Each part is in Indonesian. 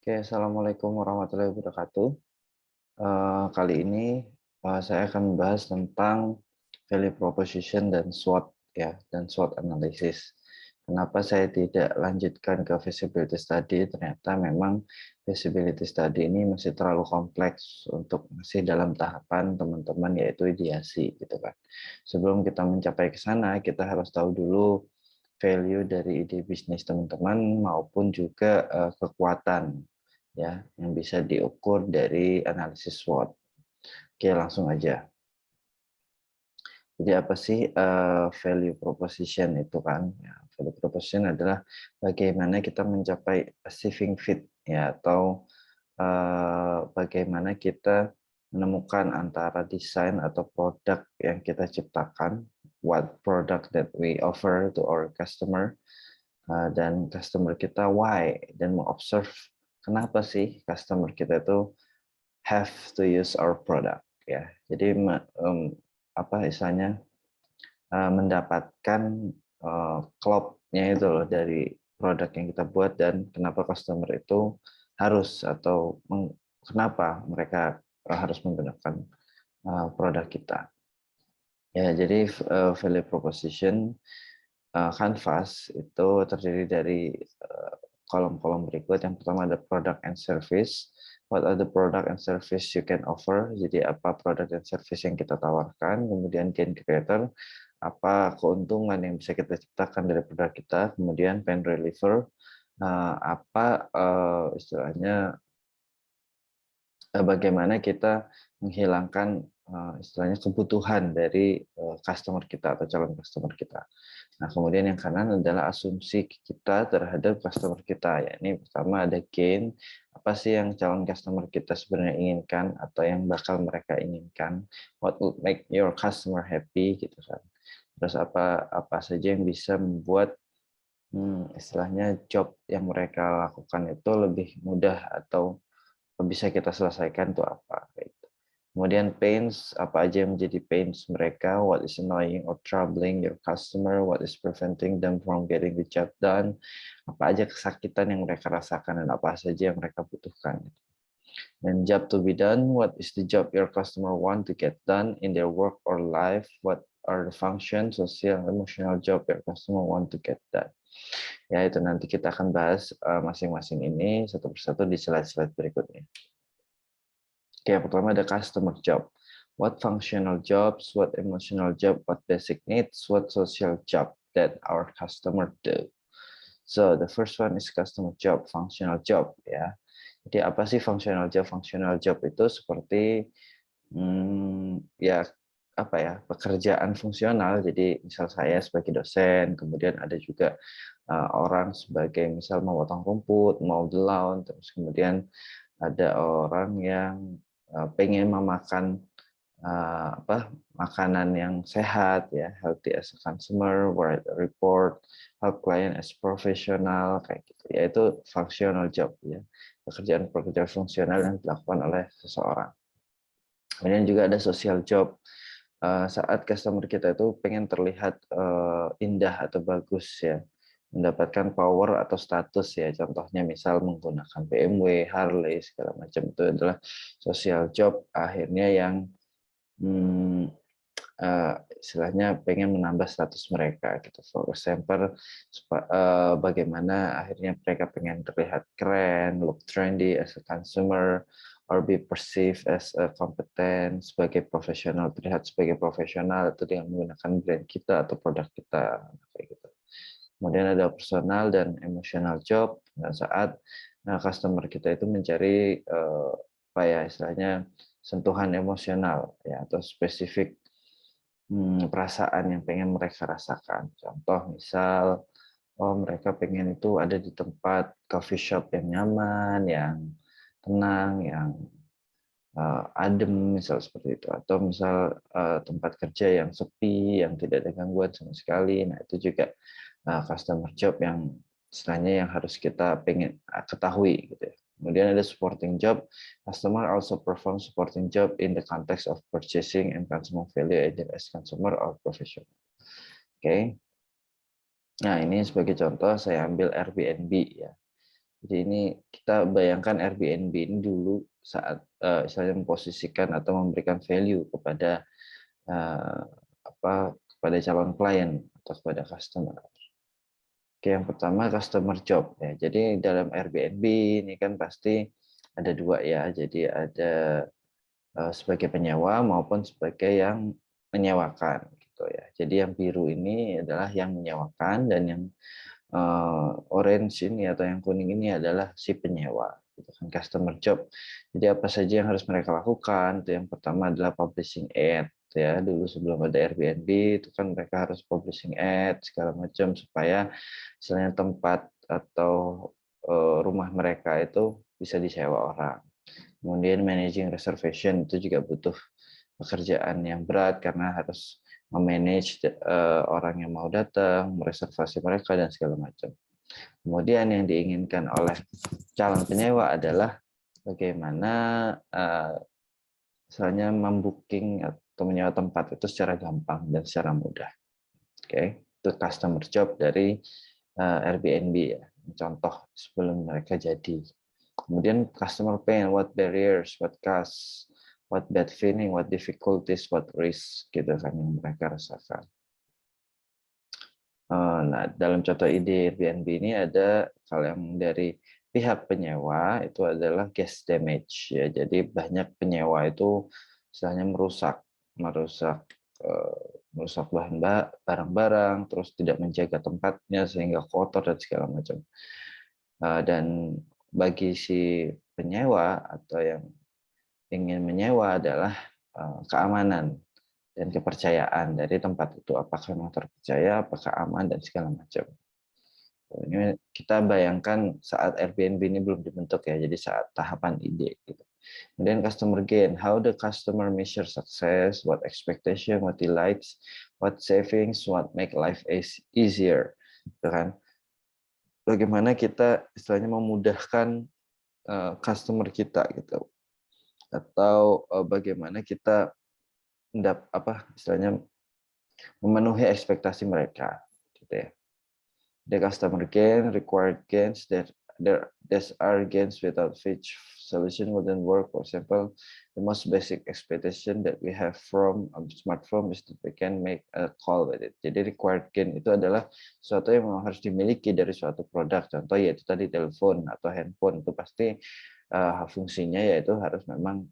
Oke, assalamualaikum warahmatullahi wabarakatuh. Kali ini saya akan membahas tentang value proposition dan SWOT ya, dan SWOT analysis. Kenapa saya tidak lanjutkan ke feasibility study? Ternyata memang feasibility study ini masih terlalu kompleks untuk masih dalam tahapan teman-teman yaitu ideasi gitu kan. Sebelum kita mencapai ke sana, kita harus tahu dulu value dari ide bisnis teman-teman maupun juga kekuatan ya yang bisa diukur dari analisis SWOT. Oke, langsung aja. Jadi apa sih value proposition itu kan? Ya, value proposition adalah bagaimana kita mencapai achieving fit ya atau bagaimana kita menemukan antara desain atau produk yang kita ciptakan, what product that we offer to our customer, dan customer kita why, dan mengobserve kenapa sih customer kita itu have to use our product ya. Jadi apa istilahnya mendapatkan klopnya itu loh dari produk yang kita buat dan kenapa customer itu harus atau kenapa mereka harus menggunakan produk kita. Ya, jadi value proposition Canvas itu terdiri dari kolom-kolom berikut. Yang pertama ada product and service. What are the product and service you can offer? Jadi apa produk dan service yang kita tawarkan. Kemudian gain creator, apa keuntungan yang bisa kita ciptakan dari produk kita. Kemudian pain reliever, apa istilahnya bagaimana kita menghilangkan istilahnya kebutuhan dari customer kita atau calon customer kita. Nah, kemudian yang kanan adalah asumsi kita terhadap customer kita. Ya, ini pertama ada gain, apa sih yang calon customer kita sebenarnya inginkan atau yang bakal mereka inginkan, what would make your customer happy gitu kan. Terus apa apa saja yang bisa membuat istilahnya job yang mereka lakukan itu lebih mudah atau bisa kita selesaikan tuh apa kayak gitu. Kemudian pains, apa aja yang menjadi pains mereka, what is annoying or troubling your customer, what is preventing them from getting the job done, apa aja kesakitan yang mereka rasakan dan apa saja yang mereka butuhkan. Dan job to be done, what is the job your customer want to get done in their work or life, what are the functions, social, emotional job your customer want to get done. Ya, itu nanti kita akan bahas masing-masing ini satu persatu di slide-slide berikutnya. Oke, yang pertama ada customer job. What functional jobs, what emotional job, what basic needs, what social job that our customer do. So, the first one is customer job, functional job ya. Jadi apa sih functional job? Functional job itu seperti ya apa ya, pekerjaan fungsional. Jadi misal saya sebagai dosen, kemudian ada juga orang sebagai misal memotong rumput, mau the lawn, terus kemudian ada orang yang pengen memakan makanan yang sehat ya, healthy as a consumer, write a report, help client as professional kayak gitu. Ya itu functional job ya, pekerjaan-pekerjaan fungsional yang dilakukan oleh seseorang. Kemudian juga ada social job. Saat customer kita itu pengen terlihat indah atau bagus ya, mendapatkan power atau status ya, contohnya misal menggunakan BMW, Harley segala macam, itu adalah social job akhirnya yang istilahnya pengen menambah status mereka gitu. For example, bagaimana akhirnya mereka pengen terlihat keren, look trendy as a consumer, or be perceived as a competent sebagai profesional, terlihat sebagai profesional itu dengan menggunakan brand kita atau produk kita kayak gitu. Kemudian ada personal dan emotional job. Nah, saat customer kita itu mencari apa ya istilahnya sentuhan emosional ya atau spesifik perasaan yang pengen mereka rasakan. Contoh misal, oh mereka pengen itu ada di tempat coffee shop yang nyaman, yang tenang, yang adem, misal seperti itu. Atau misal tempat kerja yang sepi, yang tidak ada gangguan sama sekali. Nah itu juga customer job yang istilahnya yang harus kita pengen ketahui gitu ya. Kemudian ada supporting job. Customer also perform supporting job in the context of purchasing and consumer value either as consumer or professional. Oke. Nah, ini sebagai contoh saya ambil Airbnb ya. Jadi ini kita bayangkan Airbnb ini dulu saat istilahnya memposisikan atau memberikan value kepada eh, kepada calon klien atau kepada customer. Oke, yang pertama customer job ya. Jadi dalam Airbnb ini kan pasti ada dua ya. Jadi ada sebagai penyewa maupun sebagai yang menyewakan gitu ya. Jadi yang biru ini adalah yang menyewakan dan yang orange ini atau yang kuning ini adalah si penyewa, gitu kan, customer job. Jadi apa saja yang harus mereka lakukan? Itu yang pertama adalah publishing ad ya. Dulu sebelum ada Airbnb itu kan mereka harus publishing ad segala macam supaya misalnya tempat atau rumah mereka itu bisa disewa orang. Kemudian managing reservation itu juga butuh pekerjaan yang berat karena harus memanage orang yang mau datang, mereservasi mereka dan segala macam. Kemudian yang diinginkan oleh calon penyewa adalah bagaimana misalnya membooking atau menyewa tempat itu secara gampang dan secara mudah. Oke, itu customer job dari Airbnb ya. Contoh sebelum mereka jadi. Kemudian customer pain, what barriers, what costs, what bad feeling, what difficulties, what risk gitu kan yang mereka rasakan. Nah, dalam contoh ide Airbnb ini ada kalau yang dari pihak penyewa itu adalah guest damage ya. Jadi banyak penyewa itu misalnya merusak merusak barang-barang, terus tidak menjaga tempatnya sehingga kotor dan segala macam. Dan bagi si penyewa atau yang ingin menyewa adalah keamanan dan kepercayaan dari tempat itu. Apakah memang terpercaya, apakah aman, dan segala macam. Ini kita bayangkan saat Airbnb ini belum dibentuk ya, jadi saat tahapan ide. Gitu. Kemudian customer gain, how the customer measure success, what expectation, what delights, what savings, what make life easier. Gitu kan. Bagaimana kita istilahnya memudahkan customer kita gitu, atau bagaimana kita istilahnya memenuhi ekspektasi mereka, gitu ya. The customer gain, required gains, there are gains without which solution wouldn't work. For example, the most basic expectation that we have from a smartphone is that we can make a call with it. Jadi required gain itu adalah sesuatu yang memang harus dimiliki dari suatu produk. Contoh yaitu tadi telepon atau handphone itu pasti fungsinya yaitu harus memang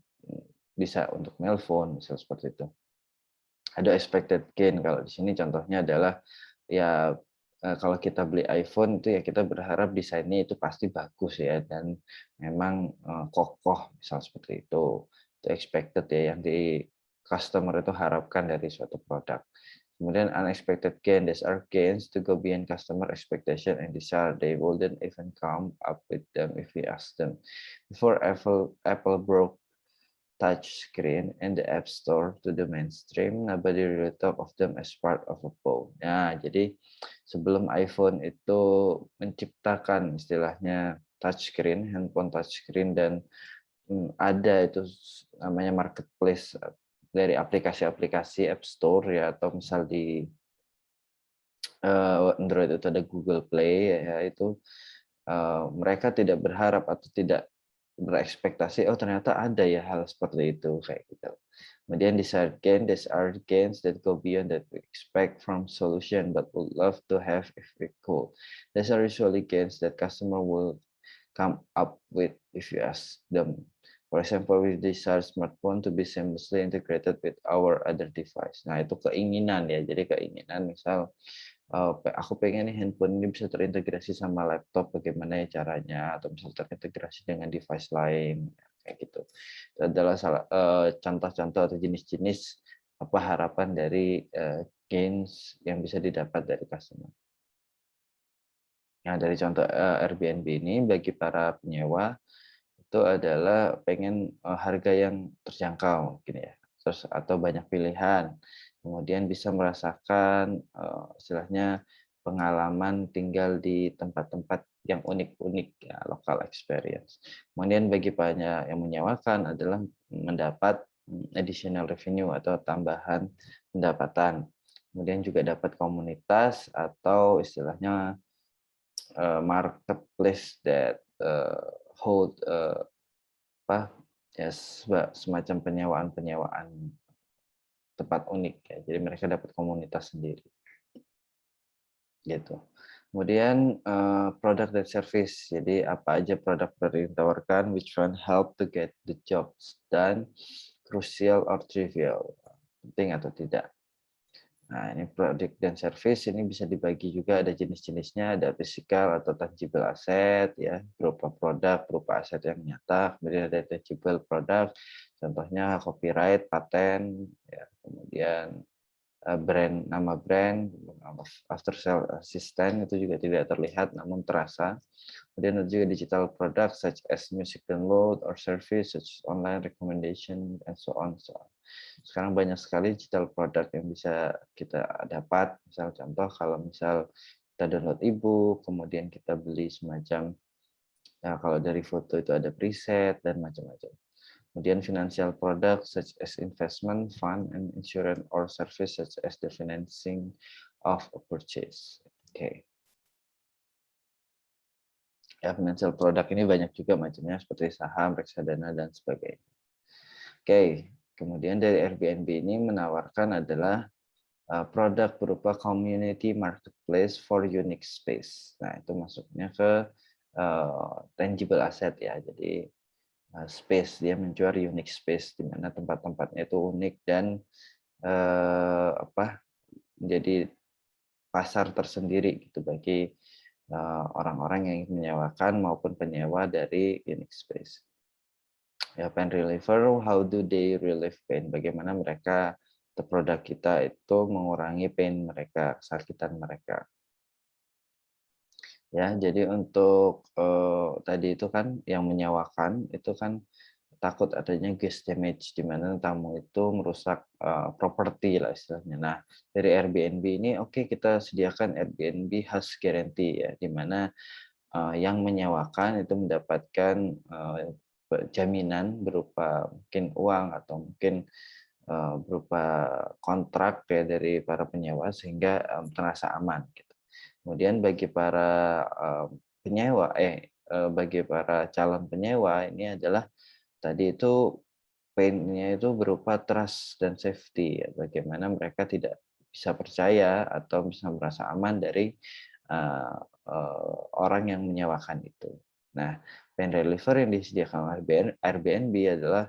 bisa untuk nelpon, misal seperti itu. Ada expected gain kalau di sini contohnya adalah ya kalau kita beli iPhone itu ya kita berharap desainnya itu pasti bagus ya dan memang kokoh misal seperti itu. Itu expected ya yang di customer itu harapkan dari suatu produk. Kemudian unexpected gain, these are gains to go beyond customer expectation and desire. They wouldn't even come up with them if we ask them. Before Apple broke touch screen and the App Store to the mainstream, nobody really thought of them as part of a phone. Nah, jadi sebelum iPhone itu menciptakan istilahnya touchscreen, handphone touchscreen dan ada itu namanya marketplace dari aplikasi-aplikasi App Store ya atau misal di Android itu ada Google Play ya itu mereka tidak berharap atau tidak berekspektasi, oh ternyata ada ya hal seperti itu kayak gitu. Kemudian desired gain, these are gains that go beyond that we expect from solution but would love to have if we could. These are usually gains that customer will come up with if you ask them. For example, we desire smartphone to be seamlessly integrated with our other device. Nah, itu keinginan ya. Jadi keinginan misal aku pengen nih handphone ini bisa terintegrasi sama laptop, bagaimana ya caranya, atau misal terintegrasi dengan device lain, kayak gitu. Itu adalah contoh-contoh atau jenis-jenis apa harapan dari gains yang bisa didapat dari customer. Nah, dari contoh Airbnb ini bagi para penyewa itu adalah pengen harga yang terjangkau, gini ya, terus atau banyak pilihan, kemudian bisa merasakan istilahnya pengalaman tinggal di tempat-tempat yang unik-unik ya, local experience. Kemudian bagi banyak yang menyewakan adalah mendapat additional revenue atau tambahan pendapatan. Kemudian juga dapat komunitas atau istilahnya marketplace that hold apa ya semacam penyewaan-penyewaan tempat unik ya. Jadi mereka dapat komunitas sendiri gitu. Kemudian produk dan service. Jadi apa aja produk yang ditawarkan, which one help to get the jobs done, crucial or trivial, penting atau tidak. Nah, ini produk dan service ini bisa dibagi juga, ada jenis-jenisnya, ada physical atau tangible asset ya, berupa produk, berupa aset yang nyata, kemudian ada tangible produk, contohnya copyright, paten, ya, kemudian nama brand, after sale assistant itu juga tidak terlihat namun terasa. Kemudian ada juga digital product such as music download or service such as online recommendation and so on. Sekarang banyak sekali digital product yang bisa kita dapat. Misal contoh kalau misal kita download ebook, kemudian kita beli semacam kalau dari foto itu ada preset dan macam-macam. Kemudian financial product such as investment fund and insurance or service such as the financing of a purchase. Oke. Ya, financial product ini banyak juga macamnya seperti saham, reksadana dan sebagainya. Oke, kemudian dari Airbnb ini menawarkan adalah produk berupa community marketplace for unique space. Nah, itu masuknya ke tangible asset ya. Jadi space, dia menjual unique space di mana tempat-tempatnya itu unik dan menjadi pasar tersendiri gitu bagi orang-orang yang ingin menyewakan maupun penyewa dari unique space. Ya, pain reliever, how do they relieve pain? Bagaimana mereka produk kita itu mengurangi pain mereka, kesakitan mereka. Ya, jadi untuk tadi itu kan yang menyewakan itu kan takut adanya guest damage di mana tamu itu merusak properti lah istilahnya. Nah, dari Airbnb ini oke kita sediakan Airbnb house guarantee ya, di mana yang menyewakan itu mendapatkan jaminan berupa mungkin uang atau mungkin berupa kontrak ya dari para penyewa sehingga terasa aman gitu. Kemudian bagi para penyewa bagi para calon penyewa ini adalah tadi itu pain-nya itu berupa trust dan safety ya, bagaimana mereka tidak bisa percaya atau bisa merasa aman dari orang yang menyewakan itu. Nah, pain reliever yang disediakan oleh Airbnb adalah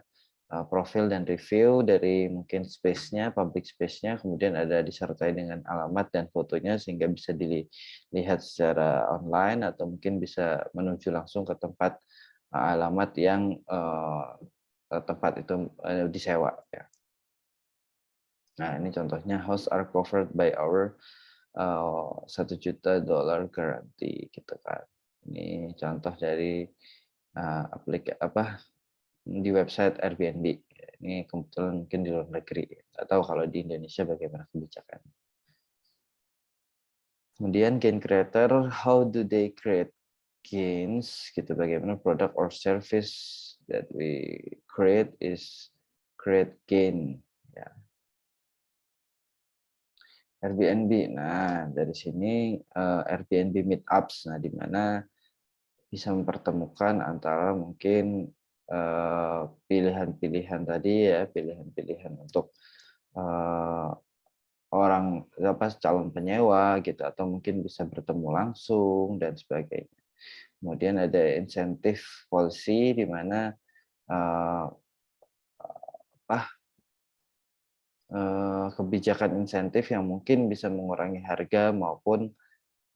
profil dan review dari mungkin space-nya, public space-nya, kemudian ada disertai dengan alamat dan fotonya sehingga bisa dilihat secara online atau mungkin bisa menuju langsung ke tempat alamat yang tempat itu disewa ya. Nah, ini contohnya house are covered by our $1 juta guarantee gitu kan. Ini contoh dari di website Airbnb. Ini kebetulan mungkin di luar negeri. Nggak tahu kalau di Indonesia bagaimana kebijakan. Kemudian gain creator, how do they create gains? Gitu, bagaimana product or service that we create is create gain. Ya. Airbnb. Nah, dari sini Airbnb Meetups. Nah, di mana bisa mempertemukan antara mungkin pilihan-pilihan tadi ya, pilihan-pilihan untuk orang calon penyewa gitu atau mungkin bisa bertemu langsung dan sebagainya. Kemudian ada insentif policy di mana kebijakan insentif yang mungkin bisa mengurangi harga maupun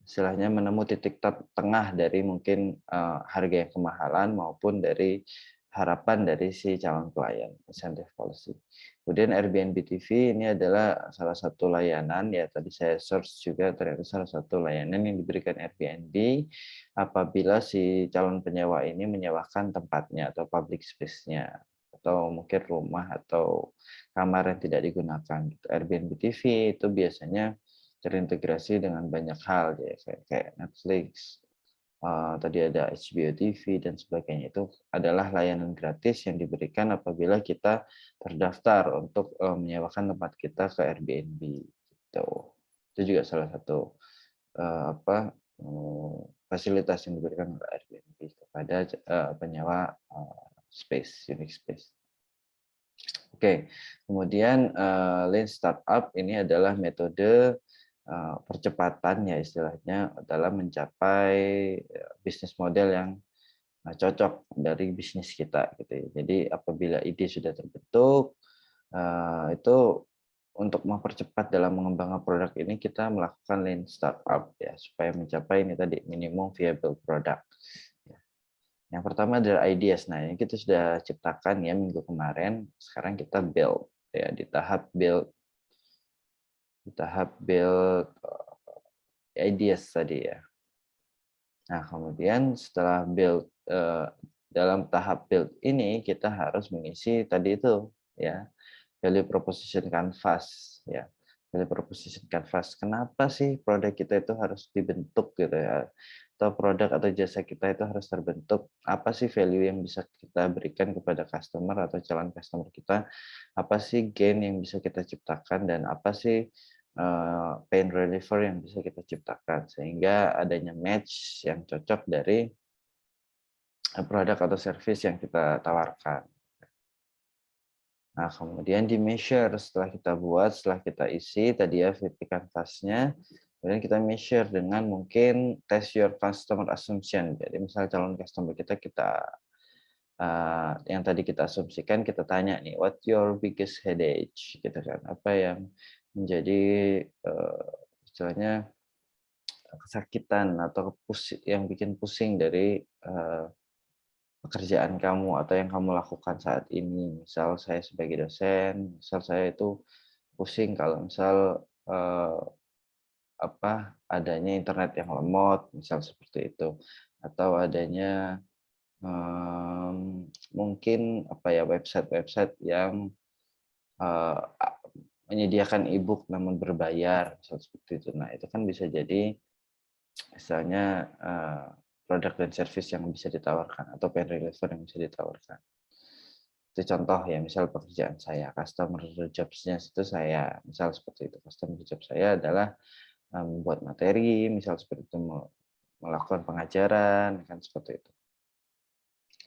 istilahnya menemu titik tengah dari mungkin harga yang kemahalan maupun dari harapan dari si calon klien, incentive policy. Kemudian Airbnb TV ini adalah salah satu layanan, ya tadi saya search juga ternyata salah satu layanan yang diberikan Airbnb apabila si calon penyewa ini menyewakan tempatnya atau public space-nya atau mungkin rumah atau kamar yang tidak digunakan. Airbnb TV itu biasanya terintegrasi dengan banyak hal ya kayak Netflix, tadi ada HBO TV dan sebagainya. Itu adalah layanan gratis yang diberikan apabila kita terdaftar untuk menyewakan tempat kita ke Airbnb gitu. Itu juga salah satu fasilitas yang diberikan oleh Airbnb. kepada penyewa space, unique space. Oke, kemudian Lean Startup ini adalah metode percepatan ya istilahnya dalam mencapai bisnis model yang cocok dari bisnis kita gitu ya. Jadi apabila ide sudah terbentuk, itu untuk mempercepat dalam mengembangkan produk ini kita melakukan Lean Startup ya supaya mencapai ini tadi minimum viable product. Ya. Yang pertama adalah ideas. Nah, ini kita sudah ciptakan ya minggu kemarin. Sekarang kita build ya di tahap build ideas tadi ya. Nah, kemudian setelah build dalam tahap build ini kita harus mengisi tadi itu ya value proposition canvas ya. Value proposition canvas. Kenapa sih produk kita itu harus dibentuk gitu ya? Atau produk atau jasa kita itu harus terbentuk? Apa sih value yang bisa kita berikan kepada customer atau calon customer kita? Apa sih gain yang bisa kita ciptakan dan apa sih pain reliever yang bisa kita ciptakan sehingga adanya match yang cocok dari produk atau service yang kita tawarkan. Nah, kemudian di measure setelah kita buat, setelah kita isi tadi ya VP Canvas-nya, kemudian kita measure dengan mungkin test your customer assumption. Jadi misalnya calon customer kita yang tadi kita asumsikan, kita tanya nih, what your biggest headache gitu kan? Apa yang menjadi istilahnya kesakitan atau yang bikin pusing dari pekerjaan kamu atau yang kamu lakukan saat ini. Misal saya sebagai dosen, misal saya itu pusing kalau misal adanya internet yang lemot, misal seperti itu, atau adanya mungkin website-website yang menyediakan e-book namun berbayar, misal seperti itu. Nah itu kan bisa jadi misalnya produk dan service yang bisa ditawarkan atau pain reliever yang bisa ditawarkan. Itu contoh ya, misal pekerjaan saya, customer jobs-nya itu saya, misal seperti itu. Customer job saya adalah membuat materi, misal seperti itu, melakukan pengajaran, kan seperti itu.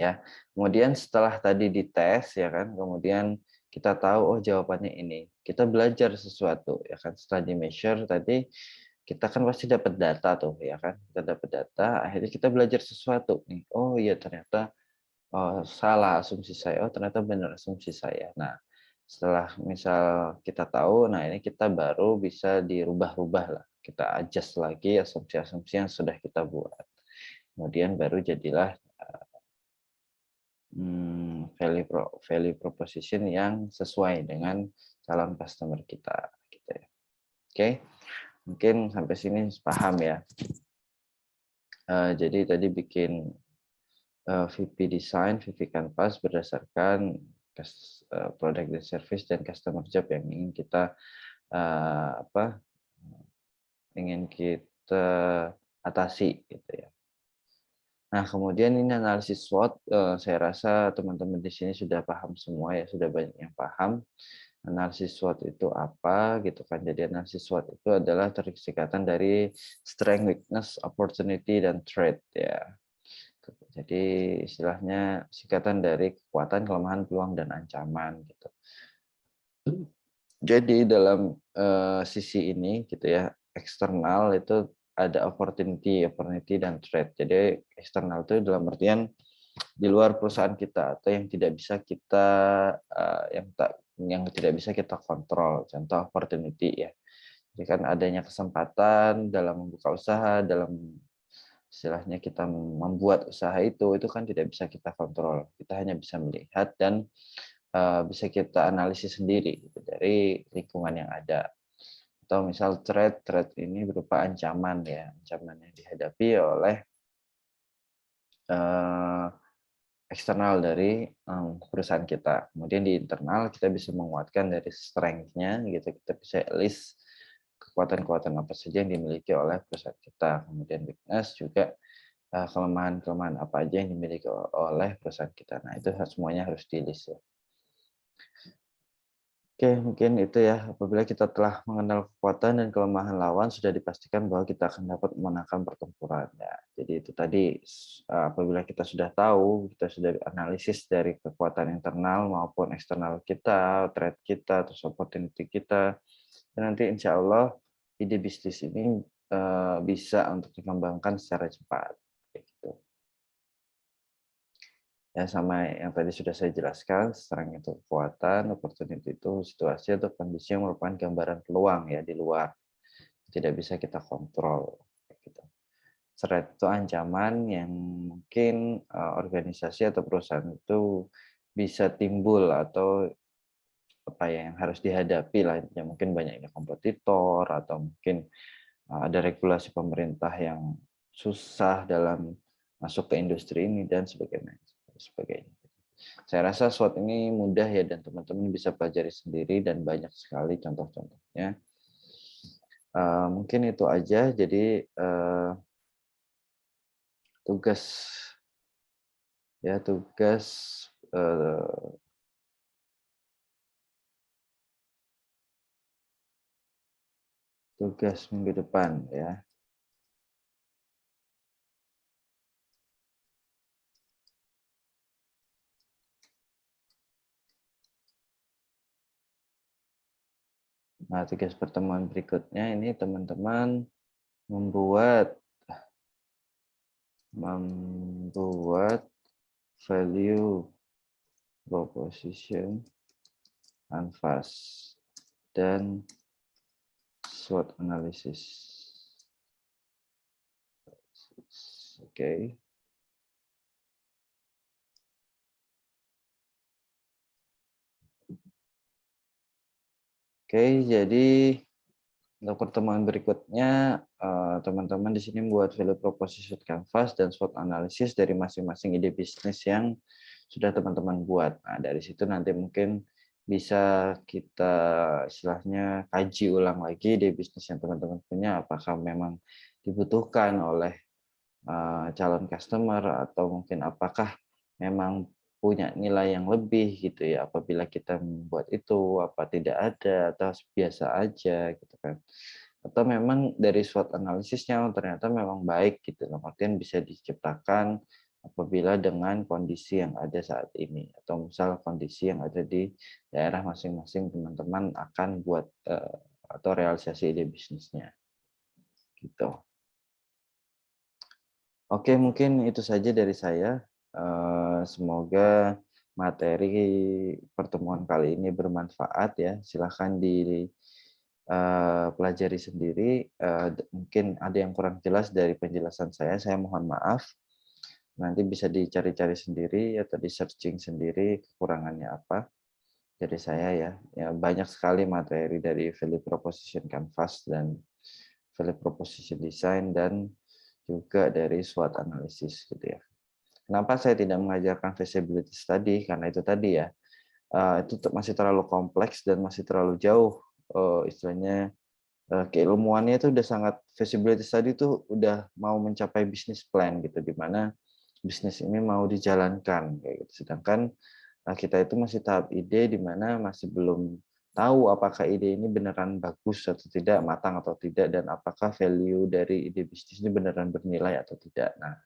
Ya, kemudian setelah tadi dites ya kan, kemudian kita tahu oh jawabannya ini. Kita belajar sesuatu ya kan, setelah di measure tadi kita kan pasti dapat data tuh ya kan. Kita dapat data, akhirnya kita belajar sesuatu nih. Oh iya ternyata salah asumsi saya, oh ternyata benar asumsi saya. Nah, setelah misal kita tahu, nah ini kita baru bisa dirubah-rubah lah. Kita adjust lagi asumsi-asumsi yang sudah kita buat. Kemudian baru jadilah value proposition yang sesuai dengan calon customer kita. Gitu ya. Oke, mungkin sampai sini paham ya. Jadi tadi bikin VP Design, VP Canvas berdasarkan produk dan service dan customer job yang ingin kita ingin kita atasi gitu ya. Nah, kemudian ini analisis SWOT, saya rasa teman-teman di sini sudah paham semua ya, sudah banyak yang paham analisis SWOT itu apa gitu kan. Jadi analisis SWOT itu adalah singkatan dari strength, weakness, opportunity, dan threat ya. Jadi istilahnya singkatan dari kekuatan, kelemahan, peluang, dan ancaman gitu. Jadi dalam sisi ini gitu ya, eksternal itu ada opportunity, dan threat. Jadi eksternal itu dalam artian di luar perusahaan kita atau yang tidak bisa kita yang tidak bisa kita kontrol. Contoh opportunity ya. Jadi kan adanya kesempatan dalam membuka usaha, dalam istilahnya kita membuat usaha itu kan tidak bisa kita kontrol. Kita hanya bisa melihat dan bisa kita analisis sendiri gitu, dari lingkungan yang ada. Atau misal threat ini berupa ancaman ya, ancaman yang dihadapi oleh eksternal dari perusahaan kita. Kemudian di internal kita bisa menguatkan dari strength-nya gitu, kita bisa list kekuatan-kekuatan apa saja yang dimiliki oleh perusahaan kita. Kemudian weakness juga kelemahan-kelemahan apa aja yang dimiliki oleh perusahaan kita. Nah, itu semuanya harus di list ya. Oke, mungkin itu ya, apabila kita telah mengenal kekuatan dan kelemahan lawan, sudah dipastikan bahwa kita akan dapat memenangkan pertempuran. Ya, jadi itu tadi, apabila kita sudah tahu, kita sudah analisis dari kekuatan internal maupun eksternal kita, threat kita, atau opportunity kita, dan nanti insya Allah ide bisnis ini bisa untuk dikembangkan secara cepat. Kayak gitu. Ya, sama yang tadi sudah saya jelaskan, strength itu kekuatan, opportunity itu situasi atau kondisi yang merupakan gambaran peluang ya di luar. Tidak bisa kita kontrol. Kayak gitu. Threat itu ancaman yang mungkin organisasi atau perusahaan itu bisa timbul atau apa ya yang harus dihadapi lah. Ya, mungkin banyaknya kompetitor atau mungkin ada regulasi pemerintah yang susah dalam masuk ke industri ini dan sebagainya. Saya rasa SWOT ini mudah ya dan teman-teman bisa pelajari sendiri dan banyak sekali contoh-contohnya. Mungkin itu aja. Jadi tugas ya tugas tugas minggu depan ya. Nah, tugas pertemuan berikutnya ini teman-teman membuat membuat value proposition canvas dan SWOT analysis. Oke. Oke, jadi untuk pertemuan berikutnya, teman-teman di sini membuat value proposition canvas dan SWOT analysis dari masing-masing ide bisnis yang sudah teman-teman buat. Nah, dari situ nanti mungkin bisa kita istilahnya kaji ulang lagi ide bisnis yang teman-teman punya, apakah memang dibutuhkan oleh calon customer atau mungkin apakah memang punya nilai yang lebih gitu ya apabila kita membuat itu, apa tidak ada atau biasa aja gitu kan. Atau memang dari SWOT analisisnya ternyata memang baik gitu loh, artian bisa diciptakan apabila dengan kondisi yang ada saat ini atau misal kondisi yang ada di daerah masing-masing teman-teman akan buat atau realisasi ide bisnisnya gitu. Oke, mungkin itu saja dari saya. Semoga materi pertemuan kali ini bermanfaat ya. Silahkan pelajari sendiri. Mungkin ada yang kurang jelas dari penjelasan saya mohon maaf. Nanti bisa dicari-cari sendiri atau di-searching sendiri kekurangannya apa dari saya ya. Ya banyak sekali materi dari value proposition canvas dan value proposition design dan juga dari SWOT analisis gitu ya. Kenapa saya tidak mengajarkan feasibility study? Karena itu tadi ya, itu masih terlalu kompleks dan masih terlalu jauh, istilahnya, keilmuannya itu udah sangat feasibility study itu udah mau mencapai business plan gitu, di mana bisnis ini mau dijalankan kayak gitu. Sedangkan, kita itu masih tahap ide di mana masih belum tahu apakah ide ini beneran bagus atau tidak, matang atau tidak, dan apakah value dari ide bisnis ini beneran bernilai atau tidak. Nah,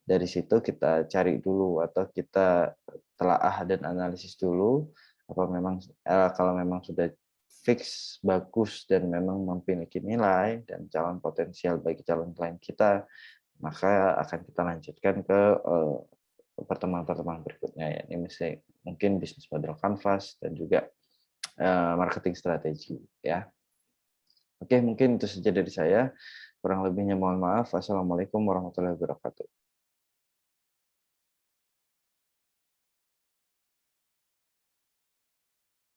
dari situ kita cari dulu atau kita telaah dan analisis dulu apa memang kalau memang sudah fix bagus dan memang memiliki nilai dan calon potensial bagi calon klien kita, maka akan kita lanjutkan ke pertemuan-pertemuan berikutnya ya. Ini mungkin bisnis model canvas dan juga marketing strategi ya. Oke, mungkin itu saja dari saya. Kurang lebihnya mohon maaf. Wassalamualaikum warahmatullahi wabarakatuh.